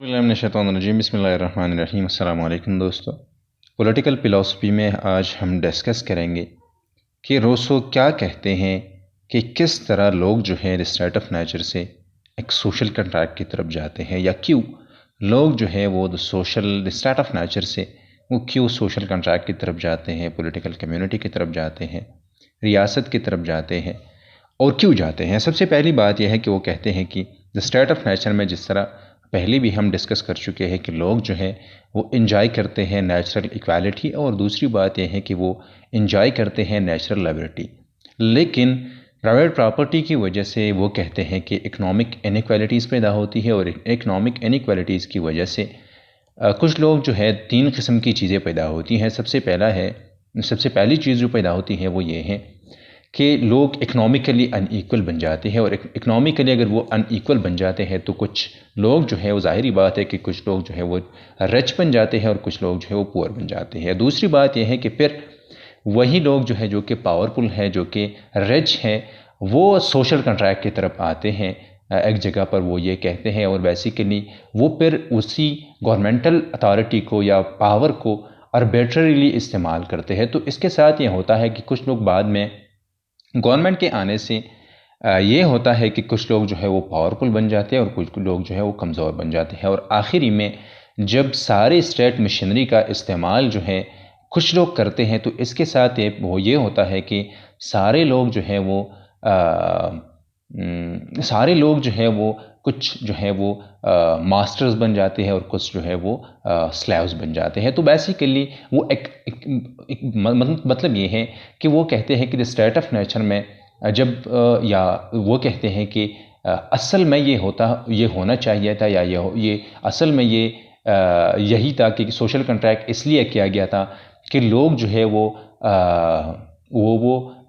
बिस्मिल्लाहिर्रहमानिर्रहीम। अस्सलाम वालेकुम दोस्तों। पॉलिटिकल फ़िलासफ़ी में आज हम डिस्कस करेंगे कि रूसो क्या कहते हैं कि किस तरह लोग जो है स्टेट ऑफ नेचर से एक सोशल कंट्रैक्ट की तरफ जाते हैं, या क्यों लोग जो है वो सोशल स्टेट ऑफ नेचर से वो क्यों सोशल कंट्रैक्ट की तरफ जाते हैं, पॉलिटिकल कम्युनिटी की तरफ जाते हैं, रियासत की तरफ जाते हैं और क्यों जाते हैं। सबसे पहली बात यह है कि वो कहते हैं कि द स्टेट ऑफ नेचर में, जिस तरह पहले भी हम डिस्कस कर चुके हैं, कि लोग जो है वो इंजॉय करते हैं नेचुरल इक्वालिटी, और दूसरी बात यह है कि वो इंजॉय करते हैं नेचुरल लिबर्टी। लेकिन प्राइवेट प्रॉपर्टी की वजह से वो कहते हैं कि इकनॉमिक इनइक्वालिटीज़ पैदा होती है, और इकनॉमिक इनइक्वालिटीज़ की वजह से कुछ लोग जो है तीन किस्म की चीज़ें पैदा होती हैं। सबसे पहली चीज़ जो पैदा होती है वो ये है कि लोग इकनॉमिकली अनईक्वल बन जाते हैं, और इकनॉमिकली अगर वो अनईक्वल बन जाते हैं तो कुछ लोग जो है वो, ज़ाहिरी बात है कि कुछ लोग जो है वो रिच बन जाते हैं और कुछ लोग जो है वो पुअर बन जाते हैं। दूसरी बात यह है कि फिर वही लोग जो है, जो कि पावरफुल है, जो कि रिच है, वो सोशल कंट्रैक्ट की तरफ आते हैं एक जगह पर, वो ये कहते हैं, और बेसिकली वो फिर उसी गवर्नमेंटल अथॉरिटी को या पावर को आर्बिट्रेरीली इस्तेमाल करते हैं। तो इसके साथ ये होता है कि कुछ लोग बाद में गवर्नमेंट के आने से ये होता है कि कुछ लोग जो है वो पावरफुल बन जाते हैं और कुछ लोग जो है वो कमज़ोर बन जाते हैं, और आखिरी में जब सारे स्टेट मशीनरी का इस्तेमाल जो है कुछ लोग करते हैं, तो इसके साथ ये होता है कि सारे लोग जो है वो सारे लोग जो है वो कुछ जो है वो मास्टर्स बन जाते हैं और कुछ जो है वो स्लेव्स बन जाते हैं। तो बेसिकली वो मतलब ये है कि वो कहते हैं कि द स्टेट ऑफ नेचर में जब या वो कहते हैं कि असल में ये होना चाहिए था, या ये असल में यही था कि सोशल कॉन्ट्रैक्ट इसलिए किया गया था कि लोग जो है वो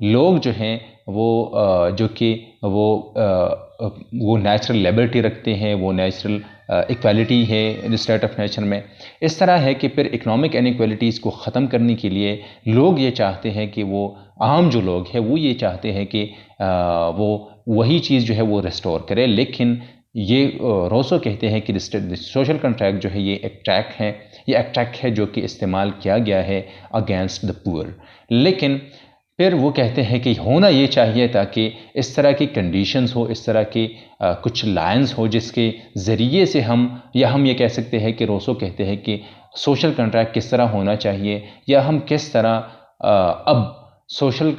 लोग जो हैं वो जो कि वो नेचुरल लिबर्टी रखते हैं, वो नेचुरल इक्वालिटी है स्टेट ऑफ नेचर में। इस तरह है कि फिर इकोनॉमिक इनइक्वालिटीज़ को ख़त्म करने के लिए लोग ये चाहते हैं कि वो आम जो लोग हैं वो ये चाहते हैं कि वो वही चीज़ जो है वो रिस्टोर करे। लेकिन ये रोसो कहते हैं कि सोशल कॉन्ट्रैक्ट जो है ये एक ट्रैक्ट है जो कि इस्तेमाल किया गया है अगेंस्ट द पुअर। लेकिन फिर वो कहते हैं कि होना ये चाहिए था कि इस तरह की कंडीशंस हो, इस तरह की कुछ लाइंस हो जिसके ज़रिए से हम ये कह सकते हैं कि रोसो कहते हैं कि सोशल कॉन्ट्रैक्ट किस तरह होना चाहिए, या हम किस तरह अब सोशल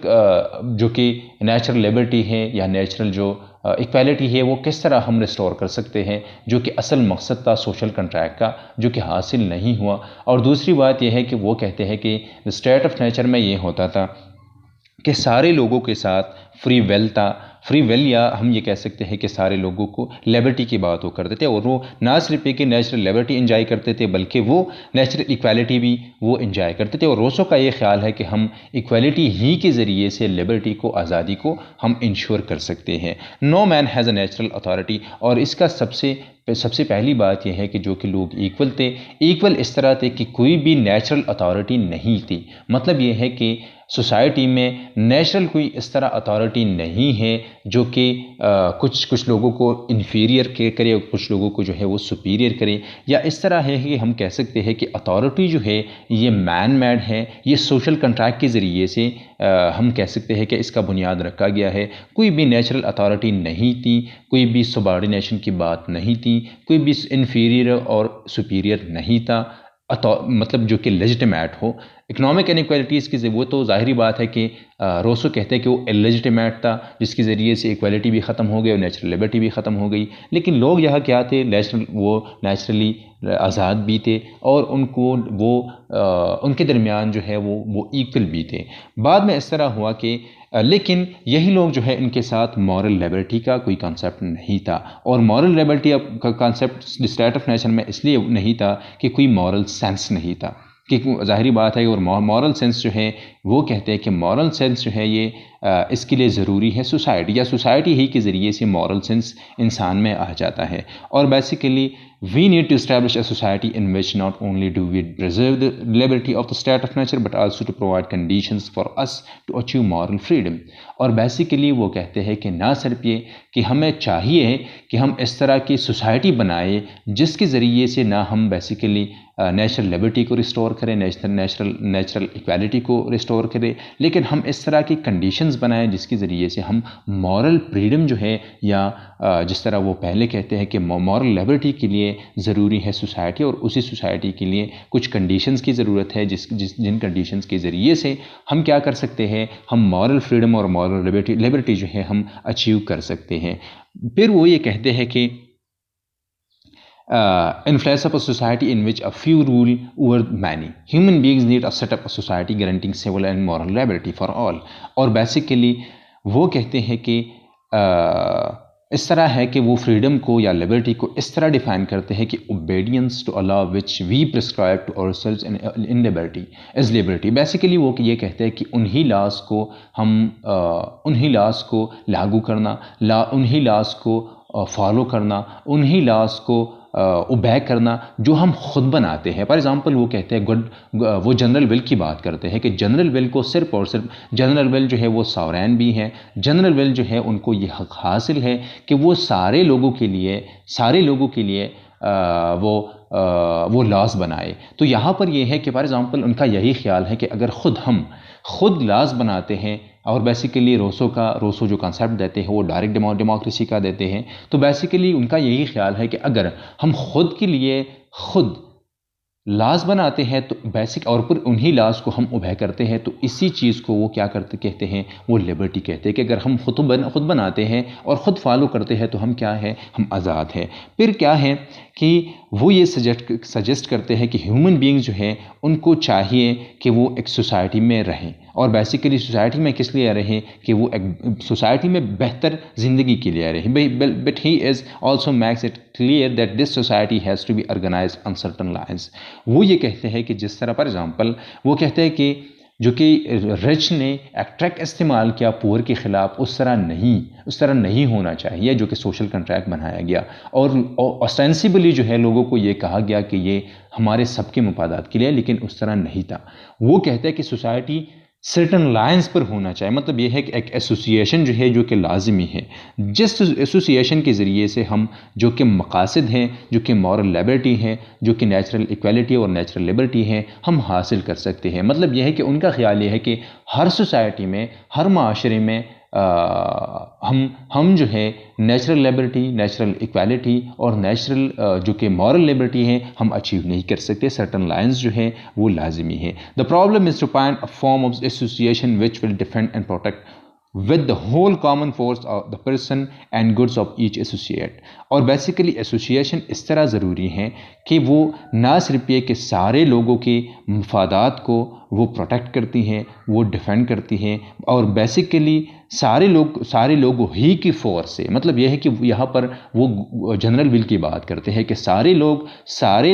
जो कि नेचुरल लिबर्टी है या नेचुरल जो इक्वालिटी है वो किस तरह हम रिस्टोर कर सकते हैं, जो कि असल मकसद था सोशल कॉन्ट्रैक्ट का, जो कि हासिल नहीं हुआ। और दूसरी बात यह है कि वो कहते हैं कि स्टेट ऑफ नेचर में ये होता था कि सारे लोगों के साथ फ्री विल था। फ्री विल, या हम ये कह सकते हैं कि सारे लोगों को लिबर्टी की बात वो करते थे, और वो ना सिर्फ कि नेचुरल लिबर्टी इंजॉय करते थे बल्कि वो नेचुरल इक्वालिटी भी वो इंजॉय करते थे। और रोसो का ये ख्याल है कि हम इक्वालिटी ही के ज़रिए से लिबर्टी को, आज़ादी को हम इंश्योर कर सकते हैं। No man has a natural authority, और इसका सबसे पहली बात यह है कि जो कि लोग इक्वल थे, इक्वल इस तरह थे कि कोई भी नेचुरल अथॉरिटी नहीं थी। मतलब ये है कि सोसाइटी में नेचुरल कोई इस तरह अथॉरिटी नहीं है जो कि कुछ लोगों को इन्फीरियर करे और कुछ लोगों को जो है वो सुपीरियर करे। या इस तरह है कि हम कह सकते हैं कि अथॉरिटी जो है ये मैन मेड है, ये सोशल कॉन्ट्रैक्ट के ज़रिए से हम कह सकते हैं कि इसका बुनियाद रखा गया है। कोई भी नेचुरल अथॉरिटी नहीं थी, कोई भी सबॉर्डिनेशन की बात नहीं थी, कोई भी इन्फीरियर और सुपीरियर नहीं था, मतलब जो कि लेजिटिमेट हो। इकोनॉमिक इनइक्वालिटीज़ की वो तो ज़ाहिरी बात है कि रोसो कहते हैं कि वो इलेजिटिमेट था, जिसके ज़रिए से इक्वालिटी भी ख़त्म हो गई और नेचुरल लिबर्टी भी ख़त्म हो गई। लेकिन लोग यहाँ क्या थे, नेचुरली आज़ाद भी थे, और उनको उनके दरमियान जो है वो इक्वल भी थे। बाद में इस तरह हुआ कि लेकिन यही लोग जो है इनके साथ मॉरल लिबर्टी का कोई कॉन्सेप्ट नहीं था। और मॉरल लिबर्टी का कॉन्सेप्ट स्टेट ऑफ नेचर में इसलिए नहीं था कि कोई मॉरल सेंस नहीं था, कि ज़ाहिरी बात है। और मॉरल सेंस जो है वो कहते हैं कि मॉरल सेंस जो है ये इसके लिए ज़रूरी है सोसाइटी, या सोसाइटी ही के ज़रिए से मॉरल सेंस इंसान में आ जाता है। और basically we need to establish a society in which not only do we preserve the liberty of the state of nature but also to provide conditions for us to achieve moral freedom। और basically वो कहते हैं कि ना सिर्फ ये कि हमें चाहिए कि हम इस तरह की सोसाइटी बनाए जिसके ज़रिए से ना हम बेसिकली नेचुरल लिबर्टी को रिस्टोर करें, नेचुरल इक्वालिटी को रिस्टोर करें, लेकिन हम इस तरह की कंडीशंस बनाएं जिसके ज़रिए से हम मॉरल फ्रीडम जो है, या जिस तरह वो पहले कहते हैं कि मॉरल लिबर्टी के लिए ज़रूरी है सोसाइटी, और उसी सोसाइटी के लिए कुछ कंडीशंस की ज़रूरत है जिन कंडीशंस के ज़रिए से हम क्या कर सकते हैं, हम मॉरल फ्रीडम और मॉरल लिबर्टी जो है हम अचीव कर सकते हैं। फिर वो ये कहते हैं कि influence of a society in which a few rule over many. Human beings need a set up a society guaranteeing civil and moral liberty for all। और बेसिकली वो कहते हैं कि इस तरह है कि वो फ्रीडम को या लिबर्टी को इस तरह डिफाइन करते हैं कि obedience to a law which we prescribe to ourselves in liberty is liberty. Basically वो ये कहते हैं कि उन्हीं लॉज को हम उन्हीं लॉज को लागू करना, उन्हीं लॉज को फॉलो करना, उन्हीं लॉज को ओबे करना जो हम खुद बनाते हैं। फॉर एग्जांपल वो कहते हैं वो जनरल विल की बात करते हैं कि जनरल विल को सिर्फ और सिर्फ जनरल विल जो है वो सॉवरेन भी है, जनरल विल जो है उनको ये हक हासिल है कि वो सारे लोगों के लिए वो लॉज बनाए। तो यहाँ पर ये है कि फॉर एग्जांपल उनका यही ख्याल है कि अगर हम खुद लॉज बनाते हैं, और बेसिकली रोसो जो कॉन्सेप्ट देते हैं वो डायरेक्ट डेमोक्रेसी का देते हैं, तो बेसिकली उनका यही ख्याल है कि अगर हम खुद के लिए खुद लॉज बनाते हैं तो बेसिक, और फिर उन्हीं लॉज को हम ओबे करते हैं, तो इसी चीज़ को वो क्या कहते हैं, वो लिबर्टी कहते हैं कि अगर हम खुद बनाते हैं और ख़ुद फॉलो करते हैं तो हम क्या है, हम आज़ाद हैं। फिर क्या है कि वो ये सजेस्ट करते हैं कि ह्यूमन बीइंग्स जो है उनको चाहिए कि वो एक सोसाइटी में रहें, और बेसिकली सोसाइटी में किस लिए रहें कि वो एक सोसाइटी में बेहतर ज़िंदगी के लिए रहें। But he is also makes it clear that this society has to be organize on certain lines. वो ये कहते हैं कि जिस तरह फॉर एग्जांपल वो कहते हैं कि जो कि रिच ने एक ट्रैक इस्तेमाल किया पुअर के ख़िलाफ़, उस तरह नहीं होना चाहिए जो कि सोशल कॉन्ट्रैक्ट बनाया गया, और ऑस्टेंसिबली जो है लोगों को ये कहा गया कि ये हमारे सबके मफादात के लिए, लेकिन उस तरह नहीं था। वो कहते हैं कि सोसाइटी सर्टन लाइन्स पर होना चाहिए। मतलब ये है कि एक एसोसिएशन जो है जो कि लाजमी है, जिस एसोसिएशन के ज़रिए से हम जो कि मकासद हैं, जो कि मॉरल लिबर्टी है, जो कि नेचुरल इक्वालिटी और नेचुरल लिबर्टी है, हम हासिल कर सकते हैं। मतलब यह है कि उनका ख्याल ये है कि हर सोसाइटी में, हर माशरे में हम जो है नेचुरल लिबर्टी, नेचुरल इक्वालिटी और नेचुरल जो कि मॉरल लिबर्टी है हम अचीव नहीं कर सकते। सर्टन लाइन्स जो है वो लाजमी है। The problem is to find a form of association which will defend and protect with the whole common force of the person and goods of each associate। और बेसिकली एसोसिएशन इस तरह ज़रूरी है कि वो ना सिर्फ ये कि सारे लोगों के मफादात को वो प्रोटेक्ट करती हैं, वो डिफेंड करती हैं, और बेसिकली सारे लोगों ही की फोर्स से, मतलब यह है कि यहाँ पर वो जनरल विल की बात करते हैं कि सारे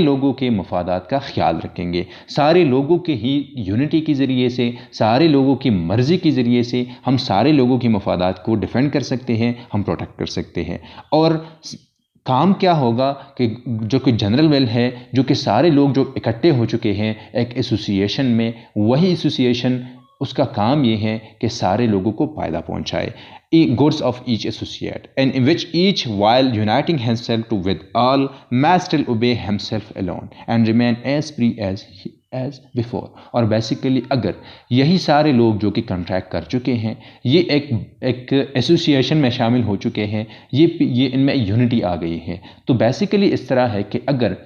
लोगों के मफादात का ख्याल रखेंगे, सारे लोगों के ही यूनिटी के ज़रिए से, सारे लोगों की मर्ज़ी के ज़रिए से हम सारे लोगों की मफादात को डिफेंड कर सकते हैं, हम प्रोटेक्ट कर सकते हैं। और काम क्या होगा कि जो कि जनरल विल है, जो कि सारे लोग जो इकट्ठे हो चुके हैं एक एसोसिएशन में, वही एसोसिएशन उसका काम ये है कि सारे लोगों को फ़ायदा पहुंचाए, goods of each associate, and in which each while uniting himself to with all may still obey himself alone and remain as free as before। और बेसिकली अगर यही सारे लोग जो कि कॉन्ट्रैक्ट कर चुके हैं, ये एक एसोसिएशन में शामिल हो चुके हैं, ये इनमें यूनिटी आ गई है, तो बेसिकली इस तरह है कि अगर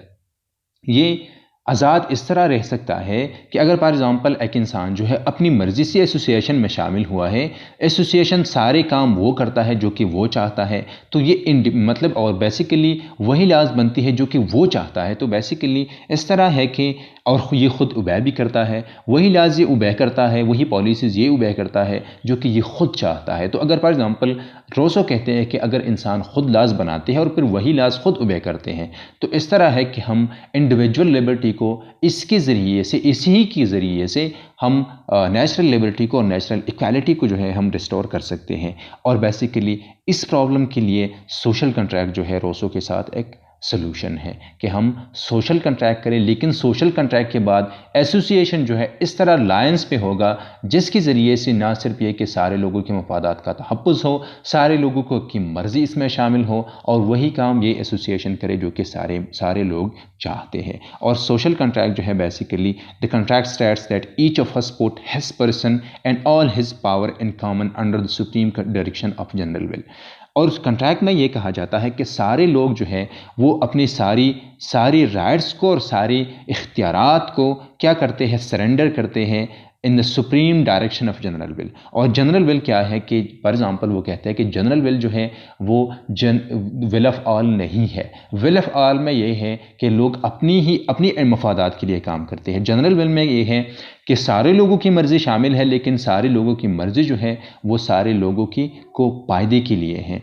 ये आज़ाद इस तरह रह सकता है कि अगर फॉर एग्जांपल एक इंसान जो है अपनी मर्ज़ी से एसोसिएशन में शामिल हुआ है, एसोसिएशन सारे काम वो करता है जो कि वो चाहता है, तो ये मतलब और बेसिकली वही लाज बनती है जो कि वो चाहता है। तो बेसिकली इस तरह है कि और ये ख़ुद उबे भी करता है, वही लाज ये उबे करता है, वही पॉलिसीज़ ये उबे करता है जो कि ये ख़ुद चाहता है। तो अगर फॉर एग्ज़ाम्पल रोसो कहते हैं कि अगर इंसान ख़ुद लाज बनाते हैं और फिर वही लाज ख़ुद उबे करते हैं, तो इस तरह है कि हम इंडिविजुअल लिबर्टी को इसके ज़रिए से, इसी के ज़रिए से हम नेचुरल लिबर्टी को और नेचुरल इक्वालिटी को जो है हम रिस्टोर कर सकते हैं। और बेसिकली इस प्रॉब्लम के लिए सोशल कंट्रैक्ट जो है रोसो के साथ एक सोल्यूशन है कि हम सोशल कंट्रैक्ट करें, लेकिन सोशल कंट्रैक्ट के बाद एसोसिएशन जो है इस तरह लायंस पे होगा जिसके ज़रिए से ना सिर्फ ये कि सारे लोगों के मफादात का तहफ़्फ़ुज़ हो, सारे लोगों को की मर्ज़ी इसमें शामिल हो और वही काम ये एसोसिएशन करे जो कि सारे लोग चाहते हैं। और सोशल कंट्रैक्ट जो है basically the contract states that each of us put his person and all his power in common under the supreme direction of general will. और उस कंट्रैक्ट में ये कहा जाता है कि सारे लोग जो हैं वो अपनी सारी राइट्स को और सारी इख्तियारात को क्या करते हैं, सरेंडर करते हैं in the supreme direction of general will. और जनरल विल क्या है कि फॉर एग्जांपल वो कहते हैं कि जनरल विल जो है वो विल ऑफ ऑल नहीं है। विल ऑफ ऑल में ये है कि लोग अपनी मफादात के लिए काम करते हैं। जनरल विल में ये है कि सारे लोगों की मर्ज़ी शामिल है, लेकिन सारे लोगों की मर्ज़ी जो है वो सारे लोगों की को फ़ायदे के लिए है,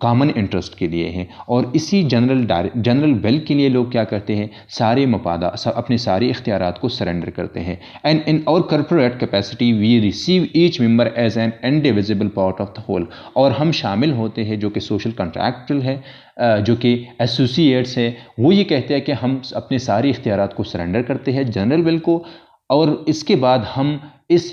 कॉमन इंटरेस्ट के लिए है। और इसी जनरल विल के लिए लोग क्या करते हैं, सारे अपने सारे इख्तियारात को सरेंडर करते हैं। And in our corporate capacity we receive each member as an indivisible part of the whole. और हम शामिल होते हैं जो कि सोशल कंट्रैक्चुअल है, जो कि एसोसिएट्स है, वो ये कहते हैं कि हम अपने सारे इख्तियारात को सरेंडर करते हैं जनरल विल को, और इसके बाद हम इस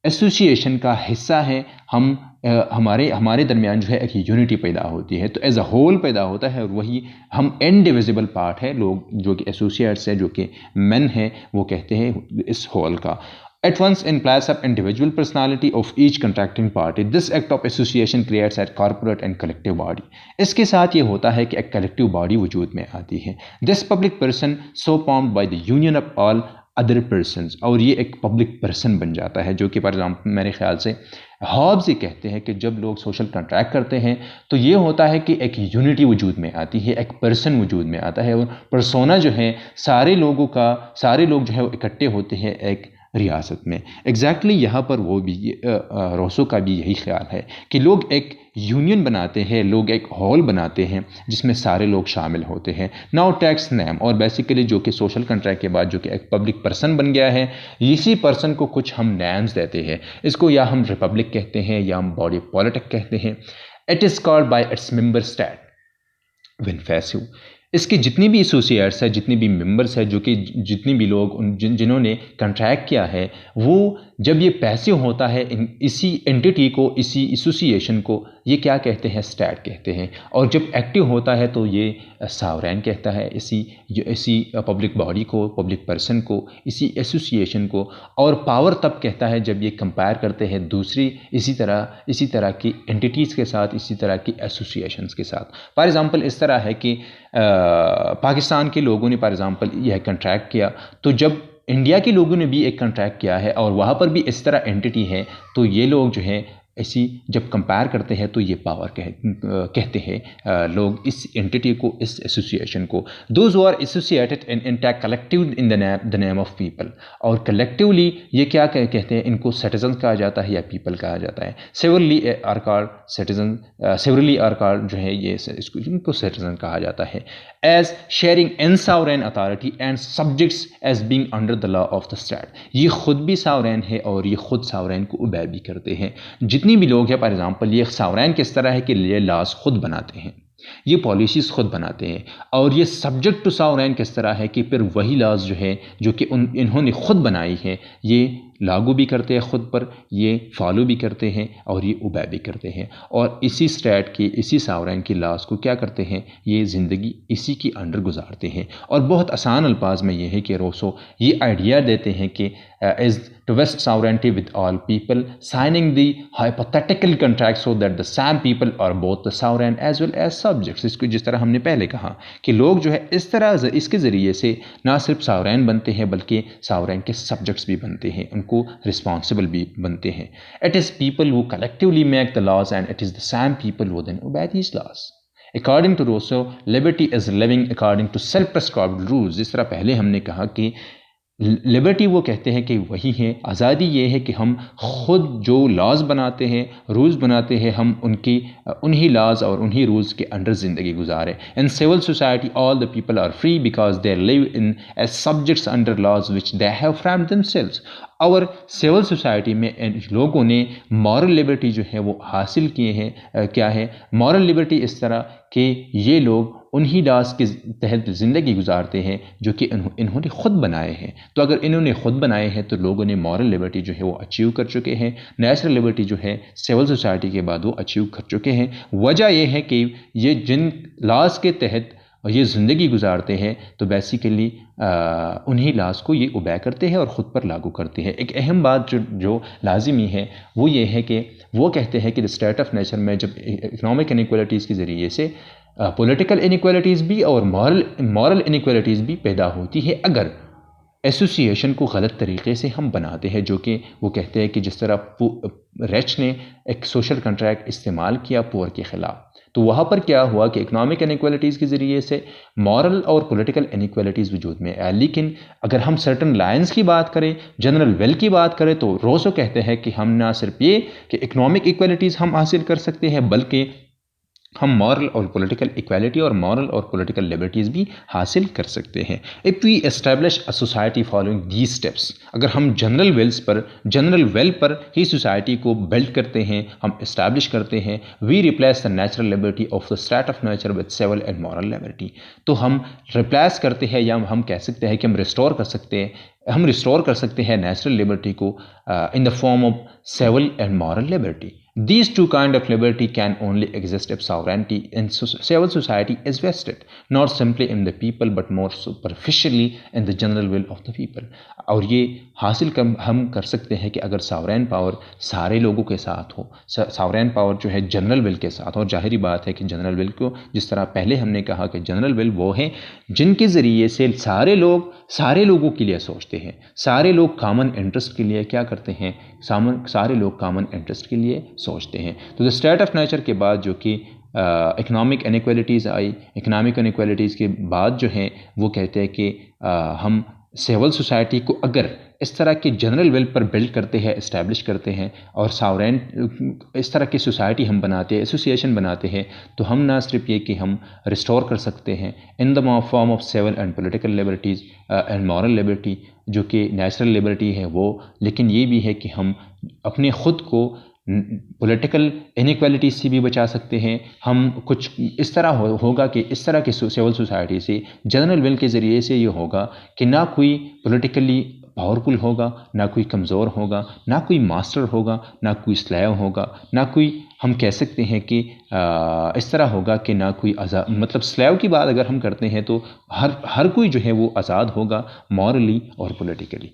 एसोसिएशन का हिस्सा हैं। हम हमारे दरमियान जो है एक यूनिटी पैदा होती है, तो एज अ होल पैदा होता है, और वही हम इनडिविजिबल पार्ट है। लोग जो कि एसोसिएट्स है, जो कि मेन है, वो कहते हैं इस होल का। At once in place of individual personality of each contracting party, this act of association creates a corporate and collective body. इसके साथ ये होता है कि एक collective body वजूद में आती है। This public person so formed by the union of all other persons, और ये एक पब्लिक पर्सन बन जाता है, जो कि फॉर एग्जाम्पल मेरे ख्याल से हॉब्स ये कहते हैं कि जब लोग सोशल कंट्रैक्ट करते हैं तो ये होता है कि एक यूनिटी वजूद में आती है, एक पर्सन वजूद में आता है, और पर्सोना जो है सारे लोग जो है वो इकट्ठे होते हैं एक रियासत में। एग्जैक्टली यहाँ पर वो भी रोसो का भी यही ख्याल है कि लोग एक यूनियन बनाते हैं, लोग एक हॉल बनाते हैं जिसमें सारे लोग शामिल होते हैं। नाउ टैक्स नेम, और बेसिकली जो कि सोशल कंट्रैक्ट के बाद जो कि एक पब्लिक पर्सन बन गया है, इसी पर्सन को कुछ हम नेम्स देते हैं। इसको या हम रिपब्लिक कहते हैं या हम बॉडी पॉलिटिक कहते हैं। It is called by its member state when passive. इसके जितनी भी एसोसिएट्स है, जितनी भी मेंबर्स है, जो कि जितनी भी लोग जिन्होंने कंट्रैक्ट किया है, वो जब ये पैसिव होता है इसी एंटिटी को, इसी एसोसिएशन को ये क्या कहते हैं, स्टेट कहते हैं। और जब एक्टिव होता है तो ये सावरेन कहता है इसी पब्लिक बॉडी को, पब्लिक पर्सन को, इसी एसोसिएशन को। और पावर तब कहता है जब ये कंपेयर करते हैं दूसरी इसी तरह की एंटिटीज़ के साथ, इसी तरह की एसोसिएशंस के साथ। फॉर एग्ज़ाम्पल इस तरह है कि पाकिस्तान के लोगों ने फॉर एग्ज़ाम्पल यह कंट्रैक्ट किया, तो जब इंडिया के लोगों ने भी एक कंट्रैक्ट किया है और वहाँ पर भी इस तरह एंटिटी है, तो ये लोग जो है ऐसी जब कंपेयर करते हैं तो ये पावर कहते हैं लोग इस एंटिटी को, इस एसोसिएशन को। Those who are associated in take collective in the name of people. और कलेक्टिवली ये क्या कहते हैं, इनको सिटीजन कहा जाता है या पीपल कहा जाता है। Severally are called citizen, severally are called जो है ये इनको सिटीजन कहा जाता है। As sharing in sovereign authority and subjects as being under the law of the state. ये खुद भी सावरेन है और ये खुद सावरेन को ओबे भी करते हैं। जितनी भी लोग हैं फॉर एग्जांपल, ये सावरेन किस तरह है कि ये लॉज खुद बनाते हैं, ये पॉलिसीज़ खुद बनाते हैं, और ये सब्जेक्ट टू सावरेन किस तरह है कि फिर वही लॉज जो है जो कि इन्होंने खुद बनाई है, ये लागू भी करते हैं खुद पर, ये फॉलो भी करते हैं और ये ओबे भी करते हैं। और इसी स्टेट की, इसी सावरेन की लॉज को क्या करते हैं, ये ज़िंदगी इसी की अंडर गुजारते हैं। और बहुत आसान अल्फाज में ये है कि रोसो ये आइडिया देते हैं कि is to vest sovereignty with all people, signing the hypothetical contract so that the same people are both the sovereign as well as subjects। इसको जिस तरह हमने पहले कहा कि लोग जो है इस तरह इसके ज़रिए से ना सिर्फ सावरेन बनते हैं बल्कि सावरेन के सब्जेक्ट्स भी बनते हैं, उनको रिस्पॉन्सिबल भी बनते हैं। It is people who collectively make the laws and it is the same people who then obey these laws। According to Rousseau liberty is living according to self prescribed rules. जिस तरह पहले हमने कहा कि liberty वो कहते हैं कि वही है, आज़ादी ये है कि हम खुद जो लॉज बनाते हैं, रूल्स बनाते हैं, हम उन्हीं लॉज और उन्हीं रूल्स के अंडर ज़िंदगी गुजारें। In civil society all the people are free because they live in as subjects under laws which they have framed themselves. और सिविल सोसाइटी में इन लोगों ने मॉरल लिबर्टी जो है वो हासिल किए हैं। क्या है मॉरल लिबर्टी? इस तरह कि ये लोग उन्हीं लॉज के तहत ज़िंदगी गुजारते हैं जो कि इन्होंने ख़ुद बनाए हैं। तो अगर इन्होंने ख़ुद बनाए हैं तो लोगों ने मॉरल लिबर्टी जो है वो अचीव कर चुके हैं। नेचुरल लिबर्टी जो है सिविल सोसाइटी के बाद वो अचीव कर चुके हैं। वजह यह है कि ये जिन लॉज के तहत ये ज़िंदगी गुजारते हैं तो बेसिकली उन्हीं लॉज को ये ओबे करते हैं और ख़ुद पर लागू करते हैं। एक अहम बात जो लाजिमी है वो ये है कि वो कहते हैं कि द स्टेट ऑफ नेचर में जब इकनॉमिक इनइक्वालिटीज़ के ज़रिए से पॉलिटिकल इनइक्वालिटीज़ भी और मॉरल इनइक्वालिटीज़ भी पैदा होती है अगर एसोसिएशन को गलत तरीके से हम बनाते हैं। जो कि वो कहते हैं कि जिस तरह रिच ने एक सोशल कॉन्ट्रैक्ट इस्तेमाल किया पुअर के ख़िलाफ़, तो वहाँ पर क्या हुआ कि इकनॉमिक इनइक्वालिटीज़ के ज़रिए से मॉरल और पॉलिटिकल इनइक्वालिटीज़ वजूद में आया। लेकिन अगर हम सर्टन लाइन्स की बात करें, जनरल वेल की बात करें, तो रोसो कहते हैं कि हम ना सिर्फ ये कि इकनॉमिक इक्वालिटीज़ हम हासिल कर सकते हैं बल्कि हम मॉरल और पॉलिटिकल इक्वालिटी और मॉरल और पॉलिटिकल लिबर्टीज़ भी हासिल कर सकते हैं। If we establish a society following these steps, अगर हम जनरल वेल पर ही सोसाइटी को बिल्ड करते हैं, हम इस्टेब्लिश करते हैं, we replace the natural liberty of the state of nature with civil and moral liberty. तो हम रिप्लेस करते हैं या हम कह सकते हैं कि हम रिस्टोर कर सकते हैं नेचुरल लिबर्टी को in the form of civil and moral liberty. These two kind of liberty can only exist if sovereignty in civil society is vested, not simply in the people but more superficially in the general will of the people। और ये हासिल हम कर सकते हैं कि अगर sovereign power सारे लोगों के साथ हो, सॉवरेन पावर जो है जनरल विल के साथ। और जाहिर बात है कि जनरल विल को जिस तरह पहले हमने कहा कि जनरल विल वो है जिनके ज़रिए से सारे लोगों के लिए सोचते हैं, सारे लोग कॉमन इंटरेस्ट के लिए क्या करते हैं, सारे लोग कॉमन इंटरेस्ट के लिए सोचते हैं। तो द स्टेट ऑफ नेचर के बाद जो कि इकनॉमिक इनइक्वालिटीज़ आई, इकनॉमिक इनइक्वालिटीज़ के बाद जो हैं वो कहते हैं कि हम सिविल सोसाइटी को अगर इस तरह के जनरल वेल पर बिल्ड करते हैं, इस्टेब्लिश करते हैं और सॉवरेन इस तरह की सोसाइटी हम बनाते हैं, एसोसिएशन बनाते हैं, तो हम ना सिर्फ ये कि हम रिस्टोर कर सकते हैं in the form of civil and political liberties and moral liberty जो कि नेचुरल लिबर्टी है वो, लेकिन ये भी है कि हम अपने ख़ुद को पॉलिटिकल इनइक्वालिटी से भी बचा सकते हैं। हम कुछ इस तरह होगा कि इस तरह की सिविल सोसाइटी से जनरल विल के ज़रिए से ये होगा कि ना कोई पॉलिटिकली पावरफुल होगा, ना कोई कमज़ोर होगा, ना कोई मास्टर होगा, ना कोई स्लेव होगा, ना कोई हम कह सकते हैं कि इस तरह होगा कि ना कोई आज़ाद, मतलब स्लेव की बात अगर हम करते हैं तो हर कोई जो है वो आज़ाद होगा मॉरली और पॉलिटिकली।